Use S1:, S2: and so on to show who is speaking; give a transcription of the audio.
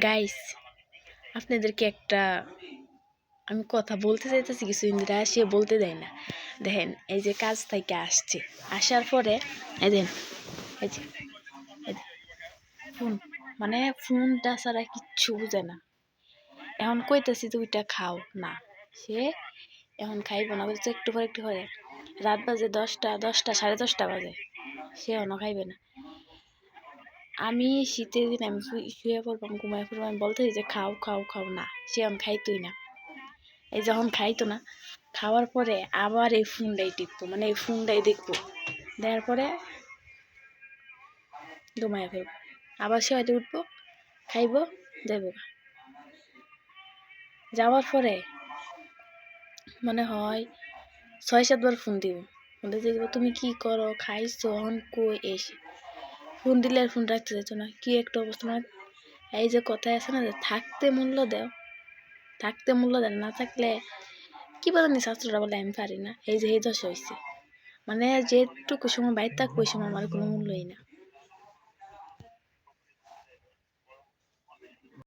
S1: Guys, আপনাদেরকে একটা আমি কথা বলতে চাইতেছি, কিছু ইন্দিরা সে বলতে দেয় না। দেখেন, এই যে কাজ থেকে আসছে, আসার পরে এই দেখেন, এই যে ফোন, মানে ফোনটা ছাড়া কিচ্ছু বুঝে না। এখন কইতেছি যে ওইটা খাও না, সে এখন খাইব না, বলছে একটু পরে রাত বাজে 10টা 10:30 বাজে, সে এখনো খাইবে না। আমি শীতের দিন আমি শুয়ে পড়বাম, ঘুমায় পড়বাম, আমি বলতেছি যে খাও খাও খাও, না সে এখন খাইতোই না। এই যখন খাইতো না, খাওয়ার পরে আবার এই ফোনটাই টিপতো, মানে এই ফোনটাই দেখবো, দেওয়ার পরে ঘুমায় ফেলবো, আবার সে হয়তো উঠবো, খাইবো, যাইবো। যাওয়ার পরে মনে হয় 6-7 বার ফোন দিব, বলে দেখবো তুমি কি করো, খাইছো, এখন কই এসে ফোন দিলে আর ফোন রাখতে চাইছো না। কি একটা অবস্থা, মানে এই যে কথায় আছে না যে থাকতে মূল্য দেও, থাকতে মূল্য দেন, না থাকলে কি বলেন শাস্ত্রটা বলে আমি পারি না, এই যে এই দশা হয়েছে। মানে যেটুকু সময় বাইরে থাকবো ওই সময় আমার কোনো মূল্যই না।